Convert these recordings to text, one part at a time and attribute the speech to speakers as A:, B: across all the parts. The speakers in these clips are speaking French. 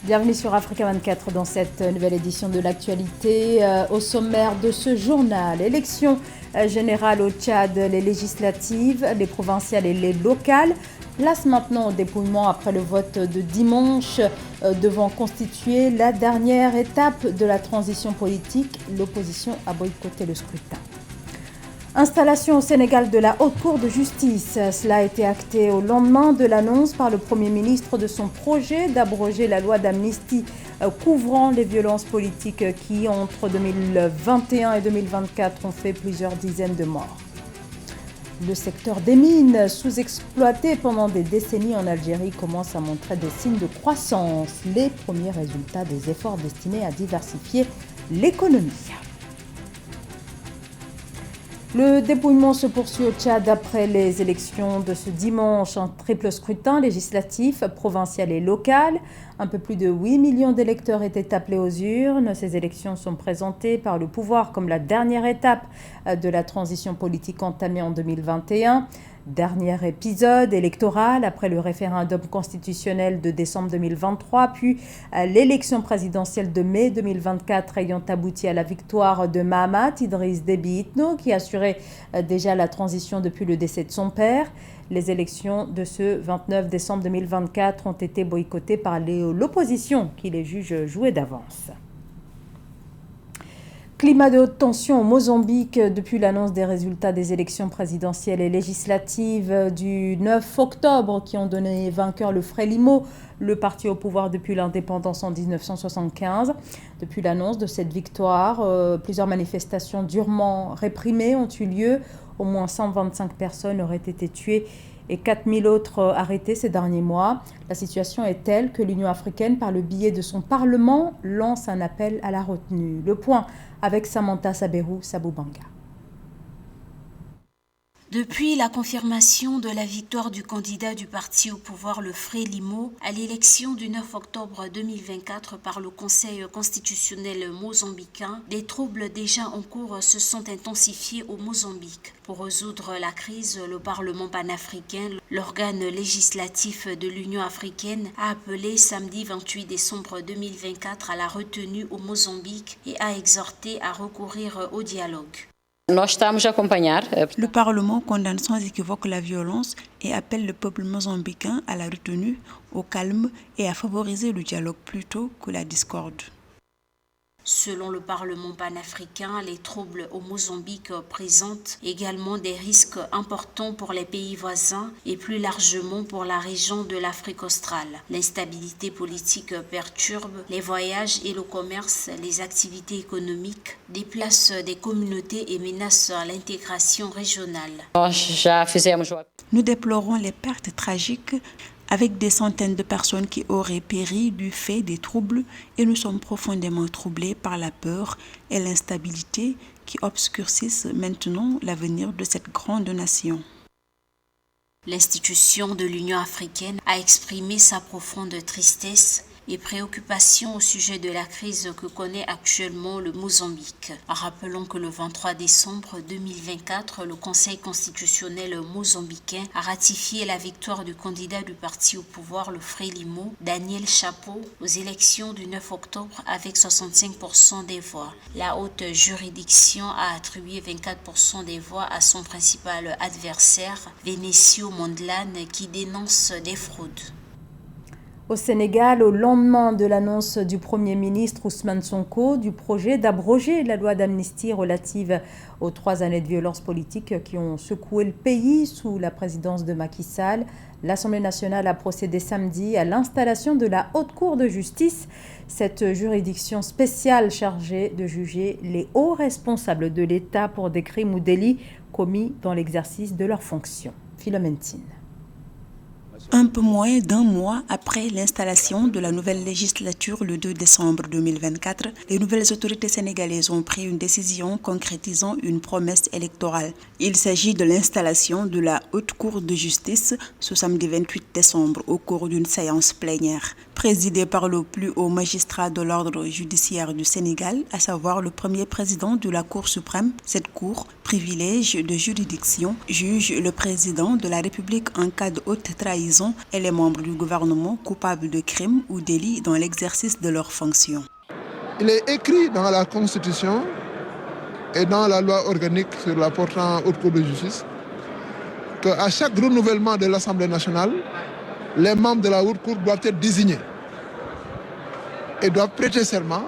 A: Bienvenue sur Africa 24 dans cette nouvelle édition de l'actualité. Au sommaire de ce journal, élections générales au Tchad, les législatives, les provinciales et les locales. Place maintenant au dépouillement après le vote de dimanche devant constituer la dernière étape de la transition politique. L'opposition a boycotté le scrutin. Installation au Sénégal de la Haute Cour de justice. Cela a été acté au lendemain de l'annonce par le Premier ministre de son projet d'abroger la loi d'amnistie couvrant les violences politiques qui, entre 2021 et 2024, ont fait plusieurs dizaines de morts. Le secteur des mines, sous-exploité pendant des décennies en Algérie, commence à montrer des signes de croissance. Les premiers résultats des efforts destinés à diversifier l'économie. Le dépouillement se poursuit au Tchad après les élections de ce dimanche en triple scrutin législatif, provincial et local. Un peu plus de 8 millions d'électeurs étaient appelés aux urnes. Ces élections sont présentées par le pouvoir comme la dernière étape de la transition politique entamée en 2021. Dernier épisode électoral après le référendum constitutionnel de décembre 2023, puis l'élection présidentielle de mai 2024 ayant abouti à la victoire de Mahamat Idriss Déby Itno, qui assurait déjà la transition depuis le décès de son père. Les élections de ce 29 décembre 2024 ont été boycottées par l'opposition qui les juge jouées d'avance. Climat de haute tension au Mozambique depuis l'annonce des résultats des élections présidentielles et législatives du 9 octobre qui ont donné vainqueur le Frélimo, le parti au pouvoir depuis l'indépendance en 1975. Depuis l'annonce de cette victoire, plusieurs manifestations durement réprimées ont eu lieu. Au moins 125 personnes auraient été tuées et 4000 autres arrêtés ces derniers mois. La situation est telle que l'Union africaine, par le biais de son Parlement, lance un appel à la retenue. Le point avec Samantha Saberou-Saboubanga.
B: Depuis la confirmation de la victoire du candidat du parti au pouvoir, le Frélimo, à l'élection du 9 octobre 2024 par le Conseil constitutionnel mozambicain, des troubles déjà en cours se sont intensifiés au Mozambique. Pour résoudre la crise, le Parlement panafricain, l'organe législatif de l'Union africaine, a appelé samedi 28 décembre 2024 à la retenue au Mozambique et a exhorté à recourir au dialogue.
C: Le Parlement condamne sans équivoque la violence et appelle le peuple mozambicain à la retenue, au calme et à favoriser le dialogue plutôt que la discorde.
B: Selon le Parlement panafricain, les troubles au Mozambique présentent également des risques importants pour les pays voisins et plus largement pour la région de l'Afrique australe. L'instabilité politique perturbe les voyages et le commerce, les activités économiques, déplace des communautés et menace l'intégration régionale.
C: Nous déplorons les pertes tragiques avec des centaines de personnes qui auraient péri du fait des troubles et nous sommes profondément troublés par la peur et l'instabilité qui obscurcissent maintenant l'avenir de cette grande nation.
B: L'institution de l'Union africaine a exprimé sa profonde tristesse et préoccupation au sujet de la crise que connaît actuellement le Mozambique. Rappelons que le 23 décembre 2024, le Conseil constitutionnel mozambicain a ratifié la victoire du candidat du parti au pouvoir, le Frélimo, Daniel Chapo, aux élections du 9 octobre avec 65% des voix. La haute juridiction a attribué 24% des voix à son principal adversaire, Vénécio Mondlane, qui dénonce des fraudes.
A: Au Sénégal, au lendemain de l'annonce du Premier ministre Ousmane Sonko du projet d'abroger la loi d'amnistie relative aux 3 années de violence politique qui ont secoué le pays sous la présidence de Macky Sall, l'Assemblée nationale a procédé samedi à l'installation de la Haute Cour de justice, cette juridiction spéciale chargée de juger les hauts responsables de l'État pour des crimes ou délits commis dans l'exercice de leurs fonctions. Philomène Tine.
C: Un peu moins d'un mois après l'installation de la nouvelle législature le 2 décembre 2024, les nouvelles autorités sénégalaises ont pris une décision concrétisant une promesse électorale. Il s'agit de l'installation de la Haute Cour de justice ce samedi 28 décembre au cours d'une séance plénière. Présidée par le plus haut magistrat de l'ordre judiciaire du Sénégal, à savoir le premier président de la Cour suprême, cette cour, privilège de juridiction, juge le président de la République en cas de haute trahison prison et les membres du gouvernement coupables de crimes ou délits dans l'exercice de leurs fonctions.
D: Il est écrit dans la Constitution et dans la loi organique sur la portant haute cour de justice qu'à chaque renouvellement de l'Assemblée nationale, les membres de la haute cour doivent être désignés et doivent prêter serment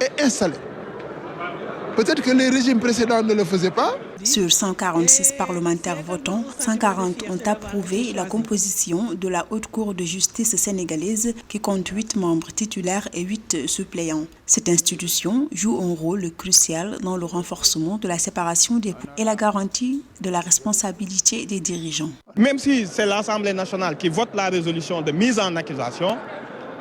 D: et installer. Peut-être que les régimes précédents ne le faisaient pas.
C: Sur 146 parlementaires votants, 140 ont approuvé la composition de la Haute Cour de justice sénégalaise qui compte 8 membres titulaires et 8 suppléants. Cette institution joue un rôle crucial dans le renforcement de la séparation des pouvoirs et la garantie de la responsabilité des dirigeants.
E: Même si c'est l'Assemblée nationale qui vote la résolution de mise en accusation,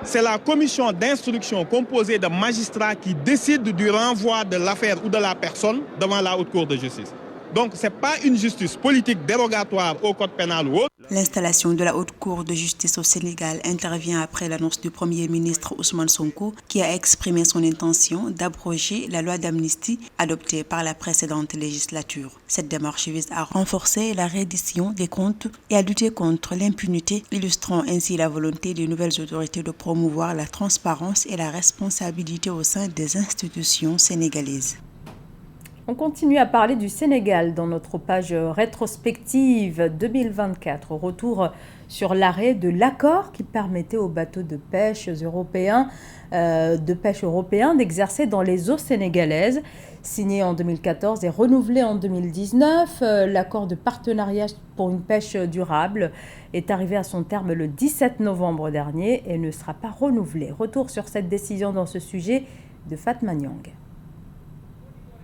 E: c'est la commission d'instruction composée de magistrats qui décide du renvoi de l'affaire ou de la personne devant la Haute Cour de justice. Donc ce n'est pas une justice politique dérogatoire au code pénal ou autre.
C: L'installation de la Haute Cour de justice au Sénégal intervient après l'annonce du Premier ministre Ousmane Sonko qui a exprimé son intention d'abroger la loi d'amnistie adoptée par la précédente législature. Cette démarche vise à renforcer la reddition des comptes et à lutter contre l'impunité, illustrant ainsi la volonté des nouvelles autorités de promouvoir la transparence et la responsabilité au sein des institutions sénégalaises.
A: On continue à parler du Sénégal dans notre page rétrospective 2024. Retour sur l'arrêt de l'accord qui permettait aux bateaux de pêche européens d'exercer dans les eaux sénégalaises. Signé en 2014 et renouvelé en 2019, l'accord de partenariat pour une pêche durable est arrivé à son terme le 17 novembre dernier et ne sera pas renouvelé. Retour sur cette décision dans ce sujet de Fatma Nyang.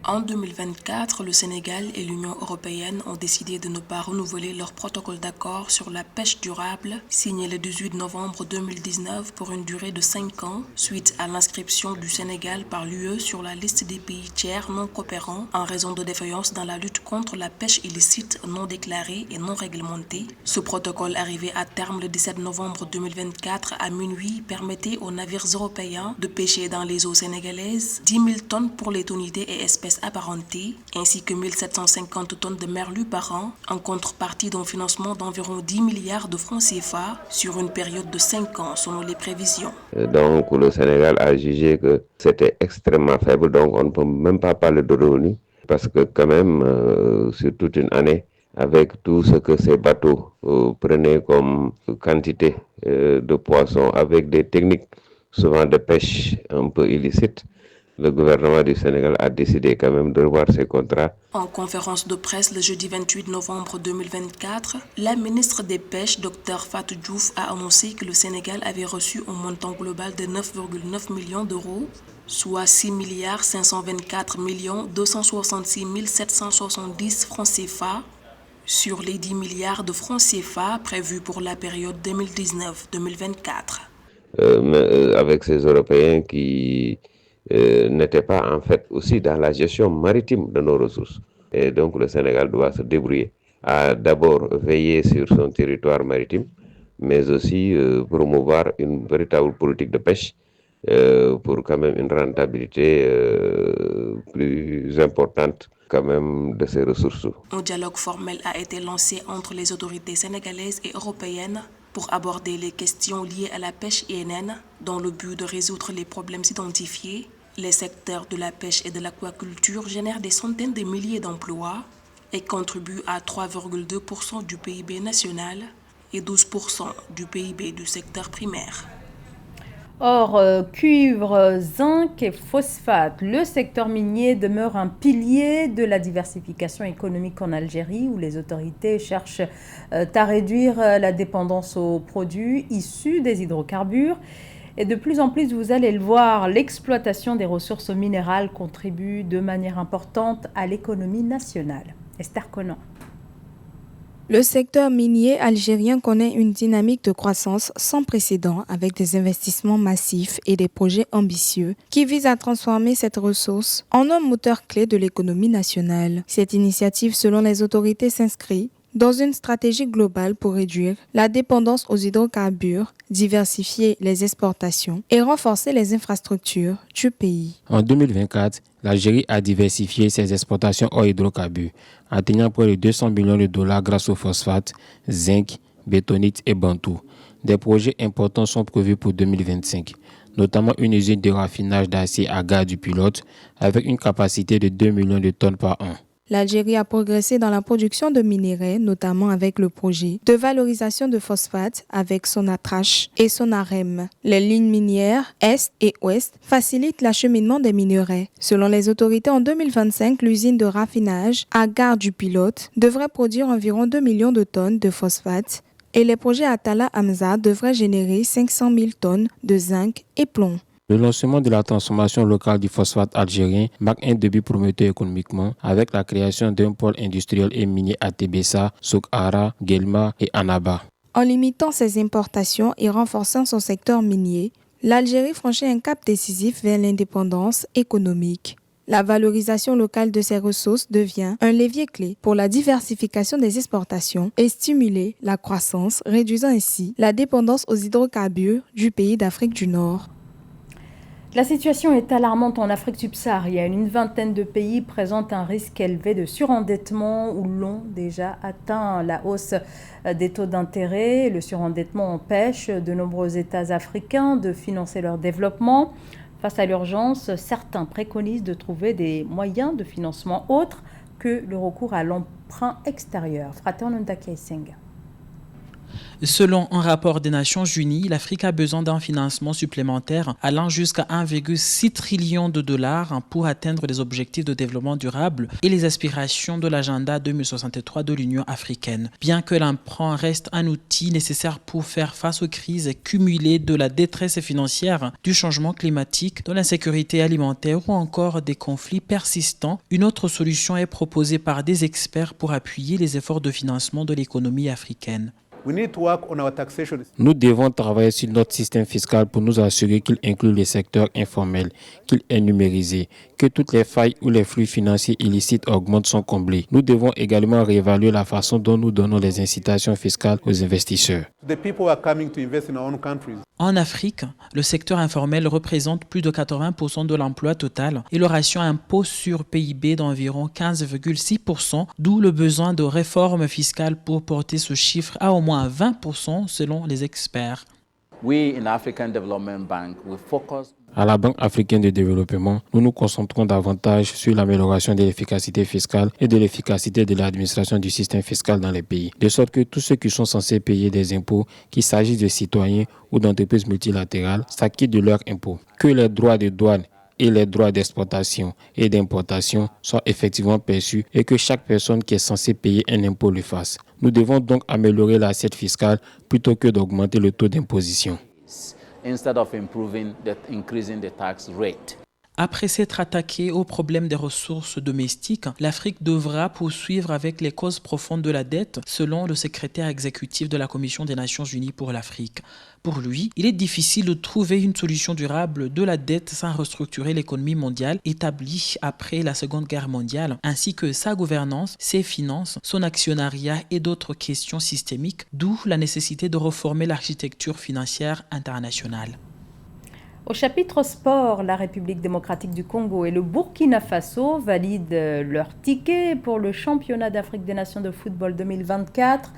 F: En 2024, le Sénégal et l'Union européenne ont décidé de ne pas renouveler leur protocole d'accord sur la pêche durable, signé le 18 novembre 2019 pour une durée de 5 ans, suite à l'inscription du Sénégal par l'UE sur la liste des pays tiers non coopérants en raison de défaillances dans la lutte contre la pêche illicite non déclarée et non réglementée. Ce protocole arrivé à terme le 17 novembre 2024 à minuit permettait aux navires européens de pêcher dans les eaux sénégalaises 10 000 tonnes pour les thonidés et espèces apparentées, ainsi que 1750 tonnes de merlu par an, en contrepartie d'un financement d'environ 10 milliards de francs CFA sur une période de 5 ans, selon les prévisions.
G: Donc le Sénégal a jugé que c'était extrêmement faible, donc on ne peut même pas parler de revenus, parce que quand même, sur toute une année, avec tout ce que ces bateaux prenaient comme quantité de poissons, avec des techniques souvent de pêche un peu illicites, le gouvernement du Sénégal a décidé quand même de revoir ses contrats.
F: En conférence de presse le jeudi 28 novembre 2024, la ministre des Pêches, Dr Fatou Diouf, a annoncé que le Sénégal avait reçu un montant global de 9,9 millions d'euros, soit 6 524 266 770 francs CFA, sur les 10 milliards de francs CFA prévus pour la période 2019-2024.
G: Avec ces Européens qui n'était pas en fait aussi dans la gestion maritime de nos ressources. Et donc le Sénégal doit se débrouiller à d'abord veiller sur son territoire maritime, mais aussi promouvoir une véritable politique de pêche pour quand même une rentabilité plus importante quand même de ces ressources.
F: Un dialogue formel a été lancé entre les autorités sénégalaises et européennes pour aborder les questions liées à la pêche INN dans le but de résoudre les problèmes identifiés. Les secteurs de la pêche et de l'aquaculture génèrent des centaines de milliers d'emplois et contribuent à 3,2% du PIB national et 12% du PIB du secteur primaire.
A: Or, cuivre, zinc et phosphate, le secteur minier demeure un pilier de la diversification économique en Algérie où les autorités cherchent à réduire la dépendance aux produits issus des hydrocarbures. Et de plus en plus, vous allez le voir, l'exploitation des ressources minérales contribue de manière importante à l'économie nationale. Esther Conan.
H: Le secteur minier algérien connaît une dynamique de croissance sans précédent avec des investissements massifs et des projets ambitieux qui visent à transformer cette ressource en un moteur clé de l'économie nationale. Cette initiative, selon les autorités, s'inscrit dans une stratégie globale pour réduire la dépendance aux hydrocarbures, diversifier les exportations et renforcer les infrastructures du pays.
I: En 2024, l'Algérie a diversifié ses exportations hors hydrocarbures, atteignant près de 200 millions de dollars grâce au phosphate, zinc, bétonite et bantou. Des projets importants sont prévus pour 2025, notamment une usine de raffinage d'acier à Gare du Pilote avec une capacité de 2 millions de tonnes par an.
H: L'Algérie a progressé dans la production de minerais, notamment avec le projet de valorisation de phosphate avec Sonatrach et Sonarem. Les lignes minières Est et Ouest facilitent l'acheminement des minerais. Selon les autorités, en 2025, l'usine de raffinage à Gare du Pilote devrait produire environ 2 millions de tonnes de phosphate et les projets Atala Hamza devraient générer 500 000 tonnes de zinc et plomb.
I: Le lancement de la transformation locale du phosphate algérien marque un début prometteur économiquement avec la création d'un pôle industriel et minier à Tébessa, Soukara, Guelma et Annaba.
H: En limitant ses importations et renforçant son secteur minier, l'Algérie franchit un cap décisif vers l'indépendance économique. La valorisation locale de ses ressources devient un levier clé pour la diversification des exportations et stimuler la croissance, réduisant ainsi la dépendance aux hydrocarbures du pays d'Afrique du Nord.
A: La situation est alarmante en Afrique subsaharienne. Une vingtaine de pays présentent un risque élevé de surendettement ou l'ont déjà atteint. La hausse des taux d'intérêt, le surendettement empêche de nombreux États africains de financer leur développement. Face à l'urgence, certains préconisent de trouver des moyens de financement autres que le recours à l'emprunt extérieur. Fraternel Ndakia Isenga.
J: Selon un rapport des Nations Unies, l'Afrique a besoin d'un financement supplémentaire allant jusqu'à 1,6 trillion de dollars pour atteindre les objectifs de développement durable et les aspirations de l'agenda 2063 de l'Union africaine. Bien que l'emprunt reste un outil nécessaire pour faire face aux crises cumulées de la détresse financière, du changement climatique, de l'insécurité alimentaire ou encore des conflits persistants, une autre solution est proposée par des experts pour appuyer les efforts de financement de l'économie africaine.
I: Nous devons travailler sur notre système fiscal pour nous assurer qu'il inclut les secteurs informels, qu'il est numérisé, que toutes les failles ou les flux financiers illicites augmentent sont comblés. Nous devons également réévaluer la façon dont nous donnons les incitations fiscales aux investisseurs.
J: En Afrique, le secteur informel représente plus de 80% de l'emploi total et le ratio impôt sur PIB d'environ 15,6%, d'où le besoin de réformes fiscales pour porter ce chiffre à au moins 20% selon les experts.
I: À la Banque africaine de développement, nous nous concentrons davantage sur l'amélioration de l'efficacité fiscale et de l'efficacité de l'administration du système fiscal dans les pays, de sorte que tous ceux qui sont censés payer des impôts, qu'il s'agisse de citoyens ou d'entreprises multilatérales, s'acquittent de leurs impôts, que les droits de douane et les droits d'exportation et d'importation soient effectivement perçus et que chaque personne qui est censée payer un impôt le fasse. Nous devons donc améliorer l'assiette fiscale plutôt que d'augmenter le taux d'imposition.
J: Après s'être attaqué au problème des ressources domestiques, l'Afrique devra poursuivre avec les causes profondes de la dette, selon le secrétaire exécutif de la Commission des Nations Unies pour l'Afrique. Pour lui, il est difficile de trouver une solution durable de la dette sans restructurer l'économie mondiale établie après la Seconde Guerre mondiale, ainsi que sa gouvernance, ses finances, son actionnariat et d'autres questions systémiques, d'où la nécessité de reformer l'architecture financière internationale.
A: Au chapitre sport, la République démocratique du Congo et le Burkina Faso valident leur ticket pour le championnat d'Afrique des Nations de football 2024.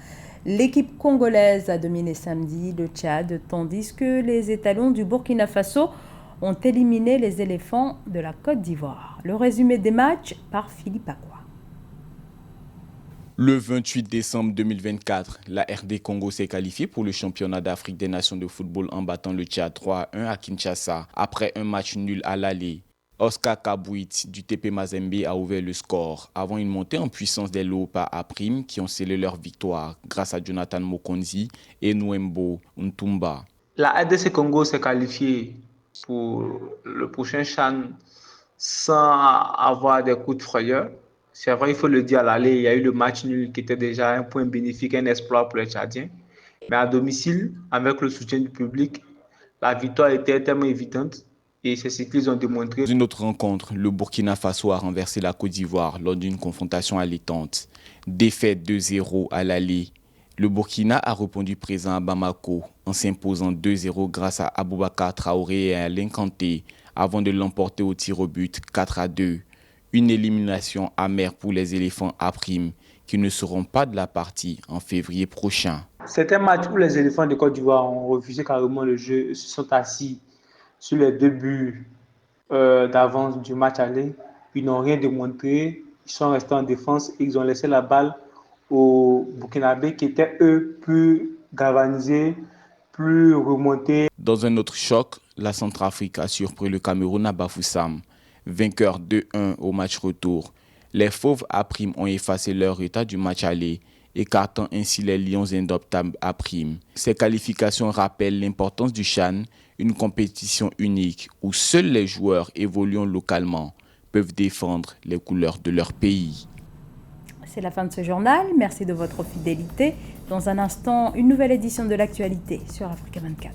A: L'équipe congolaise a dominé samedi le Tchad, tandis que les étalons du Burkina Faso ont éliminé les éléphants de la Côte d'Ivoire. Le résumé des matchs par Philippe Akwa.
K: Le 28 décembre 2024, la RD Congo s'est qualifiée pour le championnat d'Afrique des Nations de football en battant le Tchad 3-1 à Kinshasa après un match nul à l'aller. Oscar Kabouit du TP Mazembe a ouvert le score avant une montée en puissance des Léopards à prime qui ont scellé leur victoire grâce à Jonathan Mokonzi et Nwembo Ntumba.
L: La RDC Congo s'est qualifiée pour le prochain CHAN sans avoir des coups de frayeur. C'est vrai, il faut le dire à l'aller, il y a eu le match nul qui était déjà un point bénéfique, un exploit pour les Tchadiens. Mais à domicile, avec le soutien du public, la victoire était tellement évidente et c'est ce qu'ils ont démontré.
K: Dans une autre rencontre, le Burkina Faso a renversé la Côte d'Ivoire lors d'une confrontation allaitante. Défaite 2-0 à l'aller. Le Burkina a répondu présent à Bamako en s'imposant 2-0 grâce à Aboubakar Traoré et à Alain Kanté avant de l'emporter au tir au but 4-2. Une élimination amère pour les éléphants à prime qui ne seront pas de la partie en février prochain.
L: C'était un match où les éléphants de Côte d'Ivoire ont refusé carrément le jeu, se sont assis sur les 2 buts d'avance du match aller. Ils n'ont rien démontré, ils sont restés en défense et ils ont laissé la balle aux Burkinabés qui étaient eux plus galvanisés, plus remontés.
K: Dans un autre choc, la Centrafrique a surpris le Cameroun à Bafoussam, vainqueur 2-1 au match retour. Les Fauves à Prime ont effacé leur état du match aller, écartant ainsi les Lions indoptables à Prime. Ces qualifications rappellent l'importance du CHAN, une compétition unique où seuls les joueurs évoluant localement peuvent défendre les couleurs de leur pays.
A: C'est la fin de ce journal. Merci de votre fidélité. Dans un instant, une nouvelle édition de l'actualité sur Africa 24.